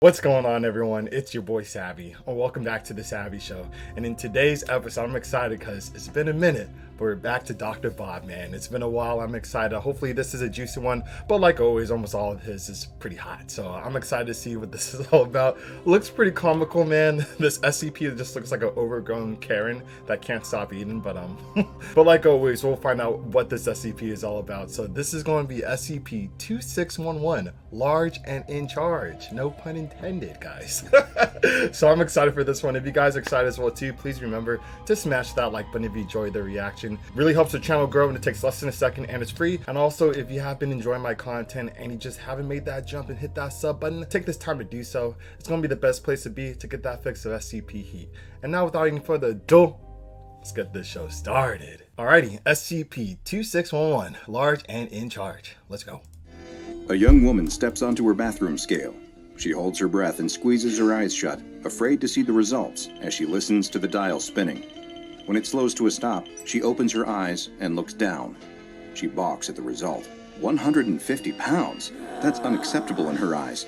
What's going on, everyone? It's your boy Savvy, and welcome back to the Savvy Show. And in today's episode, I'm excited because it's been a minute, but we're back to Dr. Bob, man. It's been a while. I'm excited. Hopefully this is a juicy one, but like always, almost all of his is pretty hot. So I'm excited to see what this is all about. Looks pretty comical, man. This SCP just looks like an overgrown Karen that can't stop eating, but but like always, we'll find out what this SCP is all about. So this is going to be SCP-2611, large and in charge. No pun intended, guys. So I'm excited for this one. If you guys are excited as well too, please remember to smash that like button if you enjoyed the reaction. Really helps the channel grow, and it takes less than a second, and it's free. And also, if you have been enjoying my content and you just haven't made that jump and hit that sub button, take this time to do so. It's going to be the best place to be to get that fix of SCP heat. And now, without any further ado, let's get this show started. Alrighty, SCP-2611, large and in charge. Let's go. A young woman steps onto her bathroom scale. She holds her breath and squeezes her eyes shut, afraid to see the results as she listens to the dial spinning. When it slows to a stop, she opens her eyes and looks down. She balks at the result. 150 pounds! That's unacceptable in her eyes.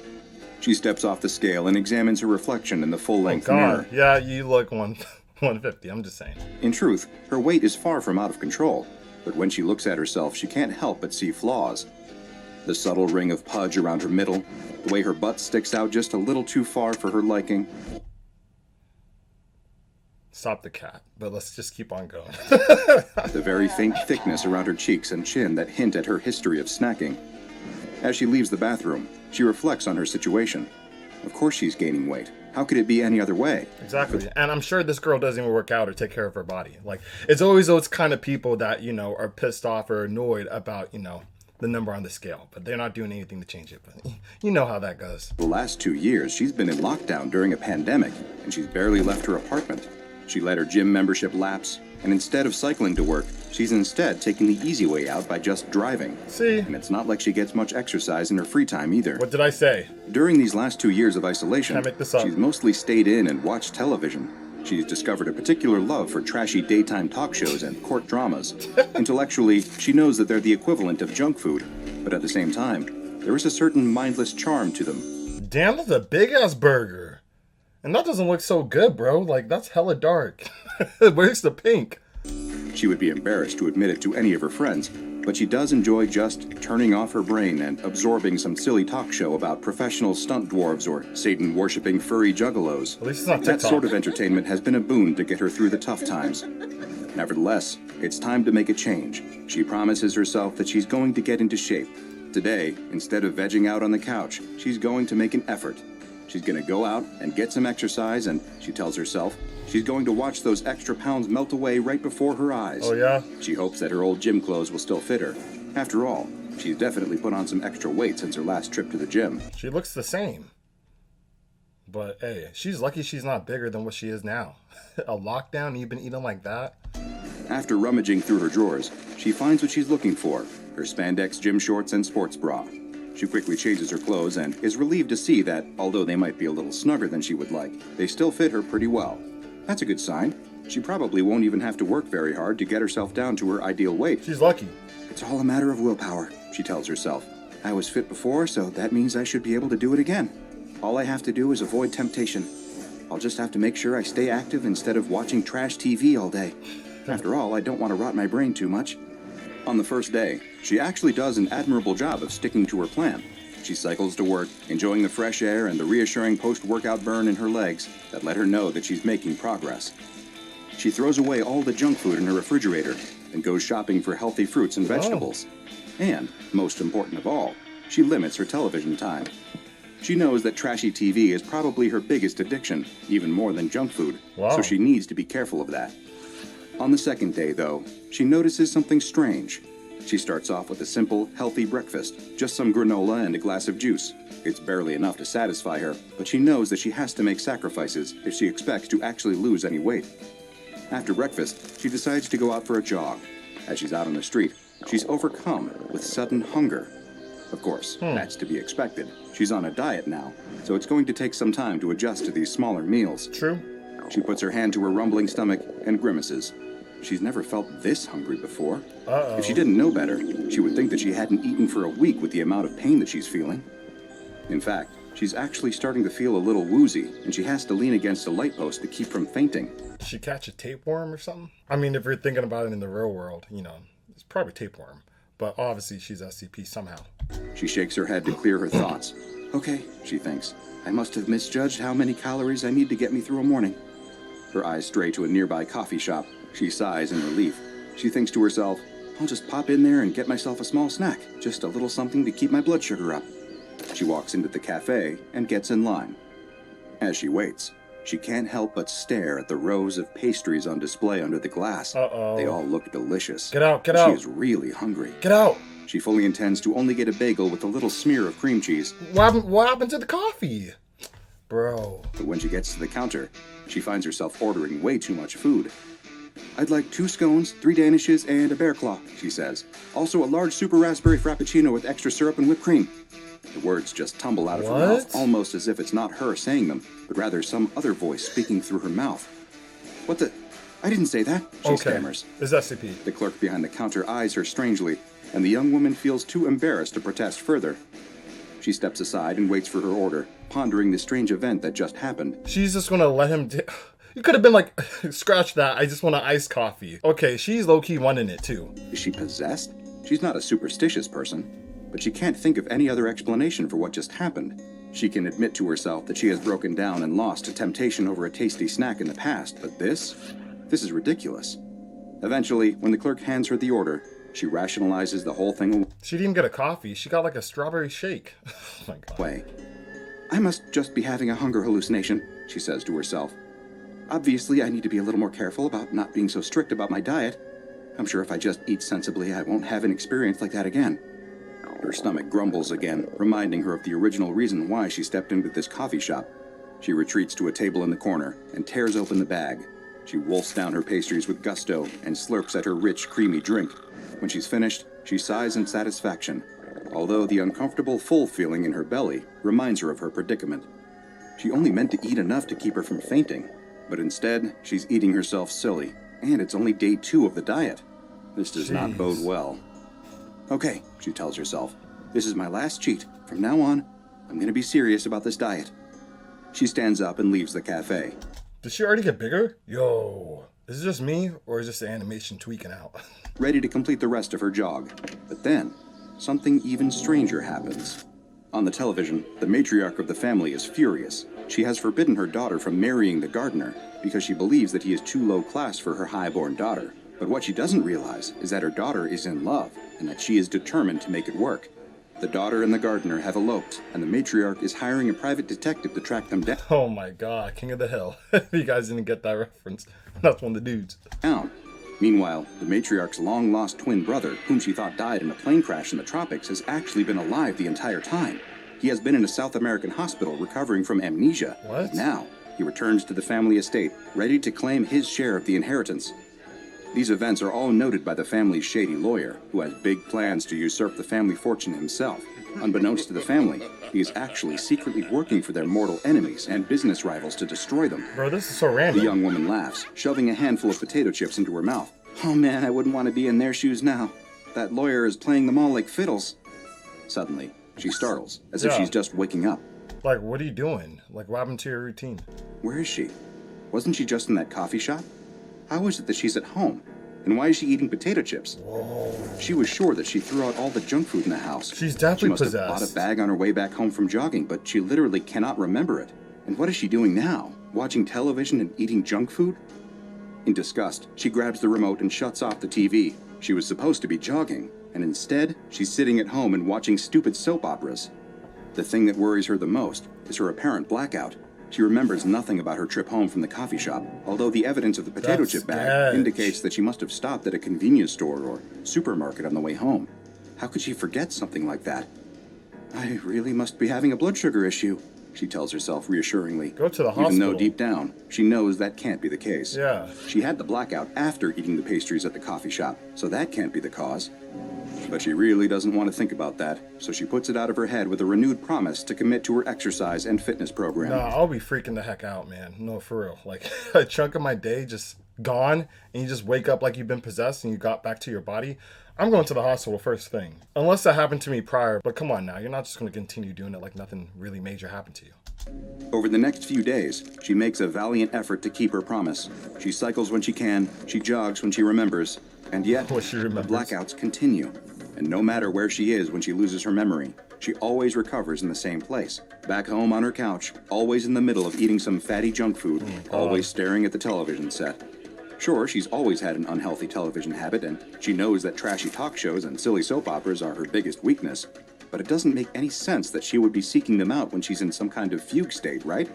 She steps off the scale and examines her reflection in the full-length mirror. Yeah, you look 150, I'm just saying. In truth, her weight is far from out of control, but when she looks at herself, she can't help but see flaws. The subtle ring of pudge around her middle, the way her butt sticks out just a little too far for her liking. Stop the cat, but let's just keep on going. The very faint thickness around her cheeks and chin that hint at her history of snacking. As she leaves the bathroom, she reflects on her situation. Of course she's gaining weight. How could it be any other way? Exactly. And I'm sure this girl doesn't even work out or take care of her body. Like, it's always those kind of people that, you know, are pissed off or annoyed about, you know, the number on the scale, but they're not doing anything to change it. But you know how that goes. The last 2 years, she's been in lockdown during a pandemic, and she's barely left her apartment. She let her gym membership lapse, and instead of cycling to work, she's instead taking the easy way out by just driving. See? And it's not like she gets much exercise in her free time either. What did I say? During these last 2 years of isolation, Can't make this up. she's mostly stayed in and watched television. She's discovered a particular love for trashy daytime talk shows and court dramas. Intellectually, she knows that they're the equivalent of junk food, but at the same time, there is a certain mindless charm to them. Damn, that's a big-ass burger. And that doesn't look so good, bro. Like, that's hella dark. Where's the pink? She would be embarrassed to admit it to any of her friends, but she does enjoy just turning off her brain and absorbing some silly talk show about professional stunt dwarves or Satan-worshipping furry juggalos. At least it's not TikTok. That sort of entertainment has been a boon to get her through the tough times. Nevertheless, it's time to make a change. She promises herself that she's going to get into shape. Today, instead of vegging out on the couch, she's going to make an effort. She's going to go out and get some exercise, and she tells herself she's going to watch those extra pounds melt away right before her eyes. Oh, yeah? She hopes that her old gym clothes will still fit her. After all, she's definitely put on some extra weight since her last trip to the gym. She looks the same. But, hey, she's lucky she's not bigger than what she is now. A lockdown, you've been eating like that? After rummaging through her drawers, she finds what she's looking for, her spandex gym shorts and sports bra. She quickly changes her clothes and is relieved to see that, although they might be a little snugger than she would like, they still fit her pretty well. That's a good sign. She probably won't even have to work very hard to get herself down to her ideal weight. She's lucky. It's all a matter of willpower, she tells herself. I was fit before, so that means I should be able to do it again. All I have to do is avoid temptation. I'll just have to make sure I stay active instead of watching trash TV all day. After all, I don't want to rot my brain too much. On the first day, she actually does an admirable job of sticking to her plan. She cycles to work, enjoying the fresh air and the reassuring post-workout burn in her legs that let her know that she's making progress. She throws away all the junk food in her refrigerator and goes shopping for healthy fruits and vegetables. And, most important of all, she limits her television time. She knows that trashy TV is probably her biggest addiction, even more than junk food, so she needs to be careful of that. On the second day, though, she notices something strange. She starts off with a simple, healthy breakfast, just some granola and a glass of juice. It's barely enough to satisfy her, but she knows that she has to make sacrifices if she expects to actually lose any weight. After breakfast, she decides to go out for a jog. As she's out on the street, she's overcome with sudden hunger. Of course, that's to be expected. She's on a diet now, so it's going to take some time to adjust to these smaller meals. True. She puts her hand to her rumbling stomach and grimaces. She's never felt this hungry before. If she didn't know better, she would think that she hadn't eaten for a week with the amount of pain that she's feeling. In fact, She's actually starting to feel a little woozy, and she has to lean against a light post to keep from fainting. Did she catch a tapeworm or something? I mean, if you're thinking about it in the real world, it's probably tapeworm. But obviously she's SCP somehow. She shakes her head to clear her thoughts. Okay, she thinks. I must have misjudged how many calories I need to get me through a morning. Her eyes stray to a nearby coffee shop. She sighs in relief. She thinks to herself, I'll just pop in there and get myself a small snack. Just a little something to keep my blood sugar up. She walks into the cafe and gets in line. As she waits, she can't help but stare at the rows of pastries on display under the glass. Uh-oh. They all look delicious. Get out, get out. She is really hungry. Get out. She fully intends to only get a bagel with a little smear of cream cheese. What happened to the coffee? Bro. But when she gets to the counter, she finds herself ordering way too much food. I'd like 2 scones, 3 danishes, and a bear claw, she says. Also a large super raspberry frappuccino with extra syrup and whipped cream. The words just tumble out of her mouth, almost as if it's not her saying them, but rather some other voice speaking through her mouth. What the? I didn't say that, she stammers. It's SCP. The clerk behind the counter eyes her strangely, and the young woman feels too embarrassed to protest further. She steps aside and waits for her order, pondering the strange event that just happened. She's just gonna let him... You could have been like, scratch that, I just want an iced coffee. Okay, she's low-key wanting it too. Is she possessed? She's not a superstitious person, but she can't think of any other explanation for what just happened. She can admit to herself that she has broken down and lost to temptation over a tasty snack in the past, but this is ridiculous. Eventually, when the clerk hands her the order, she rationalizes the whole thing away. She didn't even get a coffee, she got like a strawberry shake. Oh my god. I must just be having a hunger hallucination, she says to herself. Obviously, I need to be a little more careful about not being so strict about my diet. I'm sure if I just eat sensibly, I won't have an experience like that again. Her stomach grumbles again, reminding her of the original reason why she stepped into this coffee shop. She retreats to a table in the corner and tears open the bag. She wolfs down her pastries with gusto and slurps at her rich, creamy drink. When she's finished, she sighs in satisfaction, although the uncomfortable full feeling in her belly reminds her of her predicament. She only meant to eat enough to keep her from fainting, but instead, she's eating herself silly, and it's only day 2 of the diet. This does not bode well. Okay, she tells herself, this is my last cheat. From now on, I'm going to be serious about this diet. She stands up and leaves the cafe. Did she already get bigger? Yo, is it just me, or is this the animation tweaking out? Ready to complete the rest of her jog. But then, something even stranger happens. On the television, the matriarch of the family is furious. She has forbidden her daughter from marrying the gardener because she believes that he is too low class for her high-born daughter. But what she doesn't realize is that her daughter is in love and that she is determined to make it work. The daughter and the gardener have eloped, and the matriarch is hiring a private detective to track them down. Oh my god, King of the Hill. You guys didn't get that reference. That's one of the dudes. Meanwhile, the matriarch's long-lost twin brother, whom she thought died in a plane crash in the tropics, has actually been alive the entire time. He has been in a South American hospital recovering from amnesia. What? Now, he returns to the family estate, ready to claim his share of the inheritance. These events are all noted by the family's shady lawyer, who has big plans to usurp the family fortune himself. Unbeknownst to the family, he is actually secretly working for their mortal enemies and business rivals to destroy them. Bro, this is so random. The young woman laughs, shoving a handful of potato chips into her mouth. Oh man, I wouldn't want to be in their shoes now. That lawyer is playing them all like fiddles. Suddenly, she startles, as if she's just waking up. Like, what are you doing? Like, what happened to your routine? Where is she? Wasn't she just in that coffee shop? How is it that she's at home? And why is she eating potato chips? Whoa. She was sure that she threw out all the junk food in the house. She's definitely possessed. She must have bought a bag on her way back home from jogging, but she literally cannot remember it. And what is she doing now? Watching television and eating junk food? In disgust, she grabs the remote and shuts off the TV. She was supposed to be jogging, and instead, she's sitting at home and watching stupid soap operas. The thing that worries her the most is her apparent blackout. She remembers nothing about her trip home from the coffee shop, although the evidence of the potato chip bag indicates that she must have stopped at a convenience store or supermarket on the way home. How could she forget something like that? I really must be having a blood sugar issue, she tells herself reassuringly. Go to the hospital. Even though deep down, she knows that can't be the case. Yeah. She had the blackout after eating the pastries at the coffee shop, so that can't be the cause. But she really doesn't want to think about that, so she puts it out of her head with a renewed promise to commit to her exercise and fitness program. Nah, I'll be freaking the heck out, man. No, for real. Like, a chunk of my day just gone and you just wake up like you've been possessed and you got back to your body, I'm going to the hospital first thing. Unless that happened to me prior, but come on now, you're not just going to continue doing it like nothing really major happened to you. Over the next few days, she makes a valiant effort to keep her promise. She cycles when she can, she jogs when she remembers, and yet the blackouts continue. And no matter where she is when she loses her memory, she always recovers in the same place. Back home on her couch, always in the middle of eating some fatty junk food, always staring at the television set. Sure, she's always had an unhealthy television habit, and she knows that trashy talk shows and silly soap operas are her biggest weakness. But it doesn't make any sense that she would be seeking them out when she's in some kind of fugue state, right?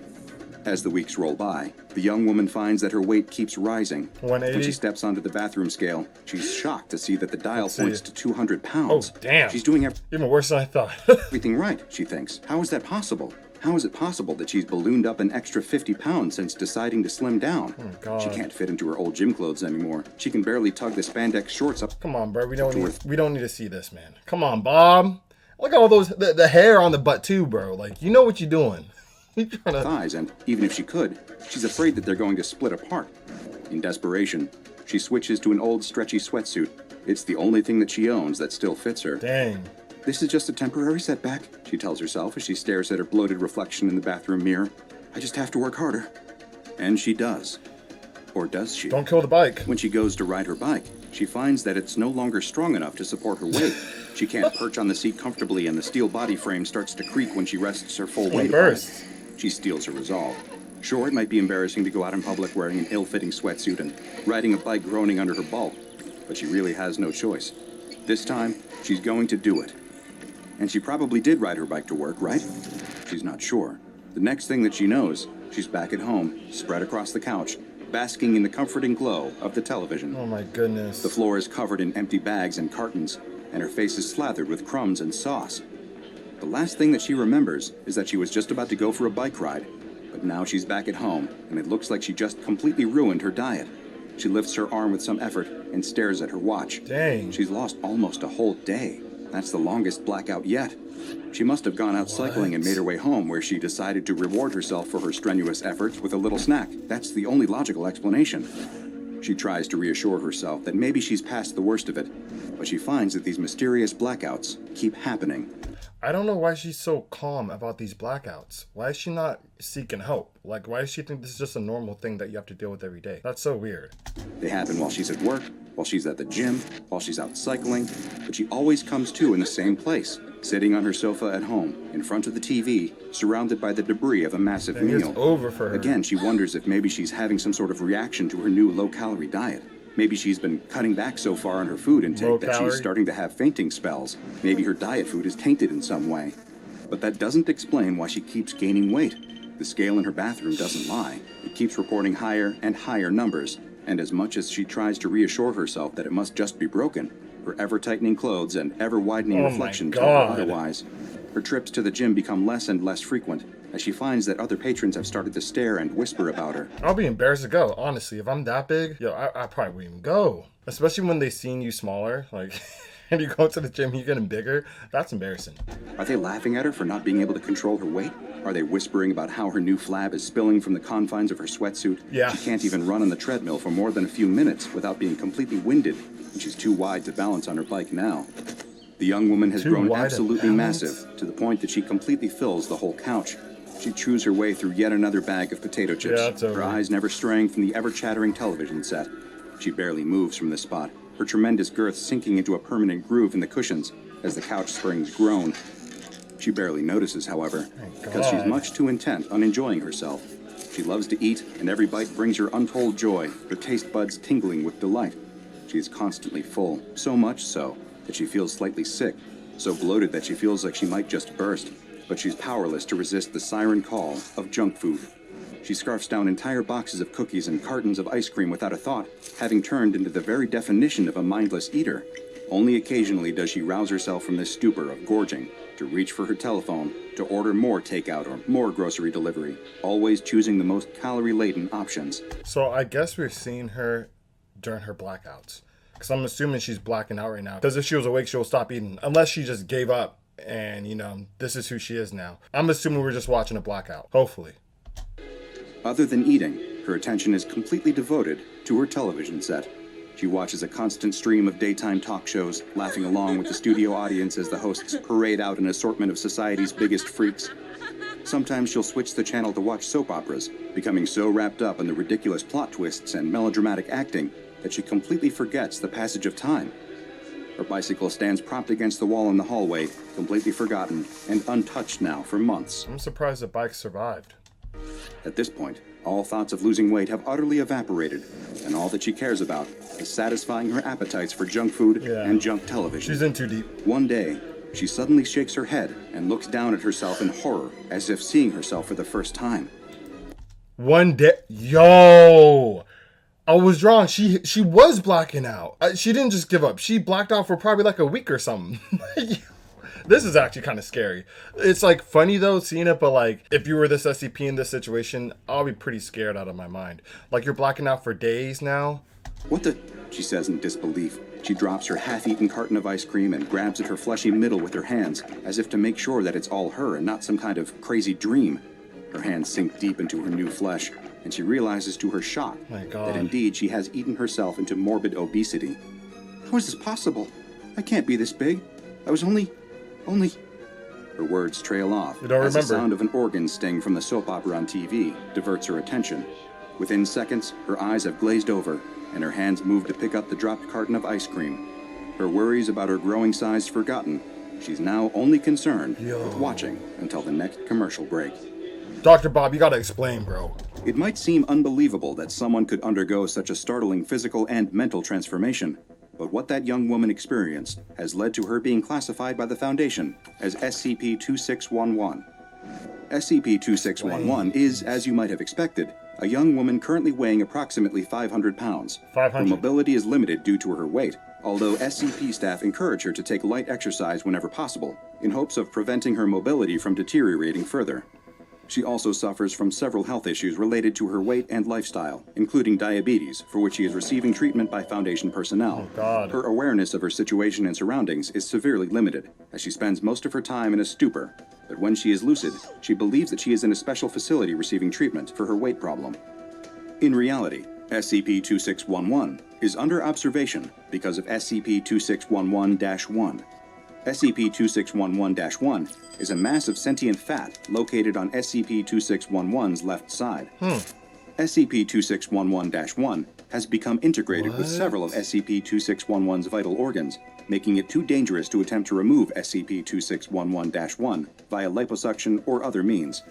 As the weeks roll by, the young woman finds that her weight keeps rising. 180. When she steps onto the bathroom scale, she's shocked to see that the dial points to 200 pounds. Oh, damn. She's doing even worse than I thought. everything right, she thinks. How is that possible? How is it possible that she's ballooned up an extra 50 pounds since deciding to slim down? Oh, God. She can't fit into her old gym clothes anymore. She can barely tug the spandex shorts up. Come on, bro. We don't need to see this, man. Come on, Bob. Look at all those, the hair on the butt too, bro. Like, you know what you're doing. You're trying to... thighs, and even if she could, she's afraid that they're going to split apart. In desperation, she switches to an old stretchy sweatsuit. It's the only thing that she owns that still fits her. Dang. This is just a temporary setback, she tells herself as she stares at her bloated reflection in the bathroom mirror. I just have to work harder. And she does. Or does she? Don't kill the bike. When she goes to ride her bike, she finds that it's no longer strong enough to support her weight. She can't perch on the seat comfortably, and the steel body frame starts to creak when she rests her full weight on it. She steels her resolve. Sure, it might be embarrassing to go out in public wearing an ill-fitting sweatsuit and riding a bike groaning under her bulk, but she really has no choice. This time, she's going to do it. And she probably did ride her bike to work, right? She's not sure. The next thing that she knows, she's back at home, spread across the couch, basking in the comforting glow of the television. Oh my goodness. The floor is covered in empty bags and cartons, and her face is slathered with crumbs and sauce. The last thing that she remembers is that she was just about to go for a bike ride, but now she's back at home, and it looks like she just completely ruined her diet. She lifts her arm with some effort and stares at her watch. Dang. She's lost almost a whole day. That's the longest blackout yet. She must have gone out cycling and made her way home, where she decided to reward herself for her strenuous efforts with a little snack. That's the only logical explanation. She tries to reassure herself that maybe she's past the worst of it, but she finds that these mysterious blackouts keep happening. I don't know why she's so calm about these blackouts. Why is she not seeking help? Like, why does she think this is just a normal thing that you have to deal with every day? That's so weird. They happen while she's at work, while she's at the gym, while she's out cycling, but she always comes to in the same place, sitting on her sofa at home, in front of the TV, surrounded by the debris of a massive meal. It's over for her. Again, she wonders if maybe she's having some sort of reaction to her new low-calorie diet. Maybe she's been cutting back so far on her food intake that she's starting to have fainting spells. Maybe her diet food is tainted in some way. But that doesn't explain why she keeps gaining weight. The scale in her bathroom doesn't lie. It keeps reporting higher and higher numbers. And as much as she tries to reassure herself that it must just be broken, her ever-tightening clothes and ever-widening reflection tell her otherwise. Her trips to the gym become less and less frequent, as she finds that other patrons have started to stare and whisper about her. I'll be embarrassed to go, honestly. If I'm that big, I probably wouldn't even go. Especially when they seen you smaller, like, and you go to the gym, you're getting bigger. That's embarrassing. Are they laughing at her for not being able to control her weight? Are they whispering about how her new flab is spilling from the confines of her sweatsuit? Yeah. She can't even run on the treadmill for more than a few minutes without being completely winded, and she's too wide to balance on her bike now. The young woman has grown absolutely massive, to the point that she completely fills the whole couch. She chews her way through yet another bag of potato chips, her eyes never straying from the ever-chattering television set. She barely moves from this spot, her tremendous girth sinking into a permanent groove in the cushions as the couch springs groan. She barely notices, however, because she's much too intent on enjoying herself. She loves to eat, and every bite brings her untold joy, her taste buds tingling with delight. She is constantly full, so much so that she feels slightly sick, so bloated that she feels like she might just burst. But she's powerless to resist the siren call of junk food. She scarfs down entire boxes of cookies and cartons of ice cream without a thought, having turned into the very definition of a mindless eater. Only occasionally does she rouse herself from this stupor of gorging, to reach for her telephone, to order more takeout or more grocery delivery, always choosing the most calorie-laden options. So I guess we're seeing her during her blackouts. Because I'm assuming she's blacking out right now. Because if she was awake, she'll stop eating. Unless she just gave up. And, this is who she is now. I'm assuming we're just watching a blackout. Hopefully. Other than eating, Her attention is completely devoted to her television set. She watches a constant stream of daytime talk shows, laughing along with the studio audience as the hosts parade out an assortment of society's biggest freaks. Sometimes she'll switch the channel to watch soap operas, becoming so wrapped up in the ridiculous plot twists and melodramatic acting that she completely forgets the passage of time. Her bicycle stands propped against the wall in the hallway, completely forgotten and untouched now for months. I'm surprised the bike survived. At this point, all thoughts of losing weight have utterly evaporated, and all that she cares about is satisfying her appetites for junk food and junk television. She's in too deep. One day, she suddenly shakes her head and looks down at herself in horror, as if seeing herself for the first time. One day, yo, I was wrong. She was blacking out. She didn't just give up. She blacked out for probably like a week or something. This is actually kind of scary. It's like funny though seeing it, but like if you were this SCP in this situation, I'll be pretty scared out of my mind. Like you're blacking out for days now. What the? She says in disbelief. She drops her half-eaten carton of ice cream and grabs at her fleshy middle with her hands, as if to make sure that it's all her and not some kind of crazy dream. Her hands sink deep into her new flesh, and she realizes to her shock that indeed she has eaten herself into morbid obesity. How is this possible? I can't be this big. I was only... Her words trail off as the sound of an organ sting from the soap opera on TV diverts her attention. Within seconds, her eyes have glazed over, and her hands move to pick up the dropped carton of ice cream. Her worries about her growing size forgotten, she's now only concerned with watching until the next commercial break. Dr. Bob, you gotta explain, bro. It might seem unbelievable that someone could undergo such a startling physical and mental transformation, but what that young woman experienced has led to her being classified by the Foundation as SCP-2611. SCP-2611 is, as you might have expected, a young woman currently weighing approximately 500 pounds. 500. Her mobility is limited due to her weight, although SCP staff encourage her to take light exercise whenever possible, in hopes of preventing her mobility from deteriorating further. She also suffers from several health issues related to her weight and lifestyle, including diabetes, for which she is receiving treatment by Foundation personnel. Her awareness of her situation and surroundings is severely limited, as she spends most of her time in a stupor. But when she is lucid, she believes that she is in a special facility receiving treatment for her weight problem. In reality, SCP-2611 is under observation because of SCP-2611-1. SCP-2611-1 is a mass of sentient fat located on SCP-2611's left side. SCP-2611-1 has become integrated with several of SCP-2611's vital organs, making it too dangerous to attempt to remove SCP-2611-1 via liposuction or other means.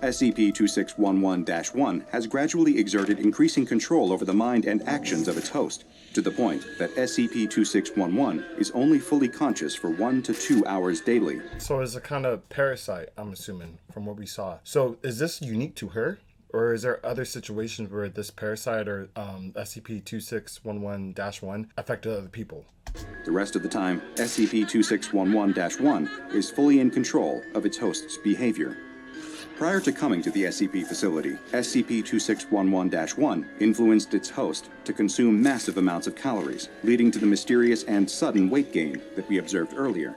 SCP-2611-1 has gradually exerted increasing control over the mind and actions of its host, to the point that SCP-2611 is only fully conscious for 1 to 2 hours daily. So it's a kind of parasite, I'm assuming, from what we saw. So is this unique to her? Or is there other situations where this parasite or SCP-2611-1 affected other people? The rest of the time, SCP-2611-1 is fully in control of its host's behavior. Prior to coming to the SCP facility, SCP-2611-1 influenced its host to consume massive amounts of calories, leading to the mysterious and sudden weight gain that we observed earlier.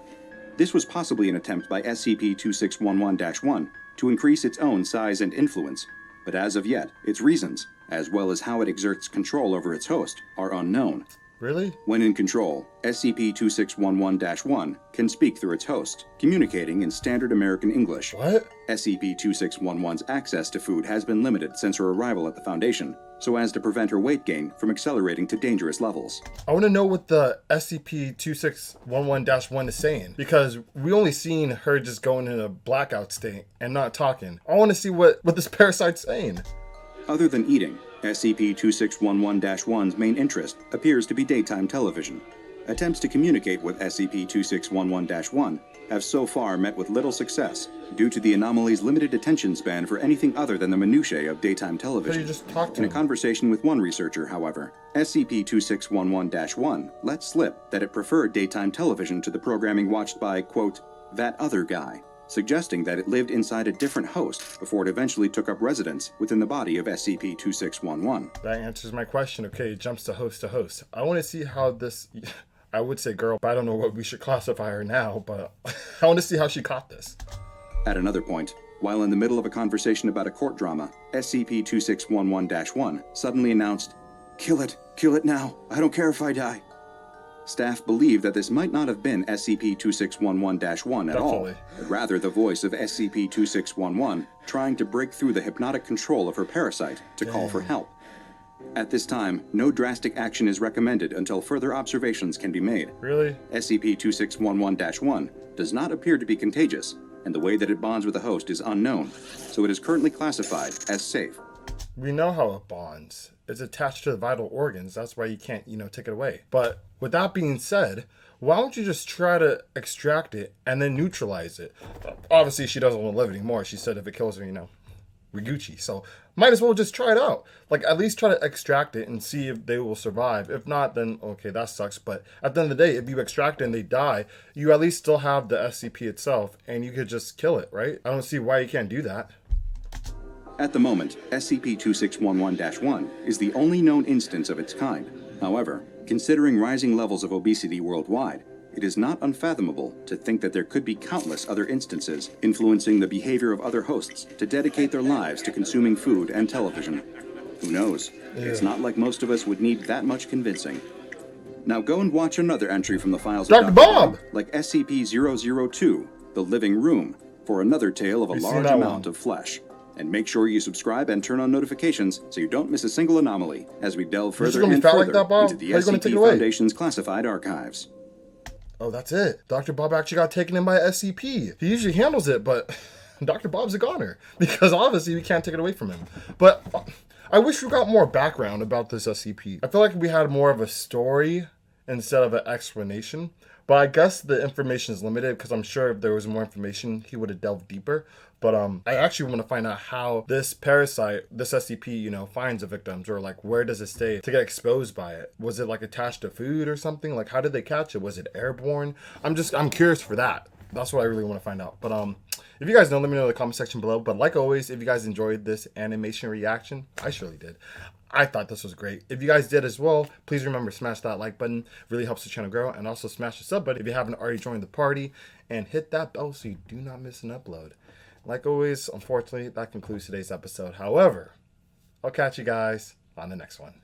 This was possibly an attempt by SCP-2611-1 to increase its own size and influence, but as of yet, its reasons, as well as how it exerts control over its host, are unknown. Really? When in control, SCP-2611-1 can speak through its host, communicating in standard American English. What? SCP-2611's access to food has been limited since her arrival at the Foundation, so as to prevent her weight gain from accelerating to dangerous levels. I want to know what the SCP-2611-1 is saying, because we only seen her just going in a blackout state and not talking. I want to see what this parasite's saying. Other than eating, SCP-2611-1's main interest appears to be daytime television. Attempts to communicate with SCP-2611-1 have so far met with little success due to the anomaly's limited attention span for anything other than the minutiae of daytime television. You just talked to In a him. conversation with one researcher, however, SCP-2611-1 let slip that it preferred daytime television to the programming watched by, quote, that other guy, suggesting that it lived inside a different host before it eventually took up residence within the body of SCP-2611. That answers my question. Okay, it jumps to host to host. I want to see how this... I would say girl, but I don't know what we should classify her now, but I want to see how she caught this. At another point, While in the middle of a conversation about a court drama, SCP-2611-1 suddenly announced, "Kill it now, I don't care if I die." Staff believe that this might not have been SCP-2611-1 at all, but rather the voice of SCP-2611 trying to break through the hypnotic control of her parasite to call for help. At this time, no drastic action is recommended until further observations can be made. Really? SCP-2611-1 does not appear to be contagious, and the way that it bonds with the host is unknown, so it is currently classified as safe. We know how it bonds. It's attached to the vital organs. That's why you can't, take it away. But with that being said, why don't you just try to extract it and then neutralize it? Obviously, she doesn't want to live anymore. She said if it kills her, we're Gucci. So might as well just try it out. Like, at least try to extract it and see if they will survive. If not, then okay, that sucks. But at the end of the day, if you extract it and they die, you at least still have the SCP itself and you could just kill it, right? I don't see why you can't do that. At the moment, SCP-2611-1 is the only known instance of its kind. However, considering rising levels of obesity worldwide, it is not unfathomable to think that there could be countless other instances influencing the behavior of other hosts to dedicate their lives to consuming food and television. Who knows? It's not like most of us would need that much convincing. Now go and watch another entry from the files of Dr. Bob! Like SCP-002, The Living Room, for another tale of a large amount of flesh. And make sure you subscribe and turn on notifications so you don't miss a single anomaly as we delve further and further into the SCP Foundation's classified archives. Oh, that's it. Dr. Bob actually got taken in by SCP. He usually handles it, but Dr. Bob's a goner because obviously we can't take it away from him. But I wish we got more background about this SCP. I feel like we had more of a story instead of an explanation. But I guess the information is limited because I'm sure if there was more information, he would have delved deeper. But I actually want to find out how this parasite, this SCP, finds the victims, or like where does it stay to get exposed by it? Was it like attached to food or something? Like how did they catch it? Was it airborne? I'm curious for that. That's what I really want to find out. But if you guys know, let me know in the comment section below. But like always, if you guys enjoyed this animation reaction, I surely did. I thought this was great. If you guys did as well, please remember to smash that like button. It really helps the channel grow. And also smash the sub button if you haven't already joined the party. And hit that bell so you do not miss an upload. Like always, unfortunately, that concludes today's episode. However, I'll catch you guys on the next one.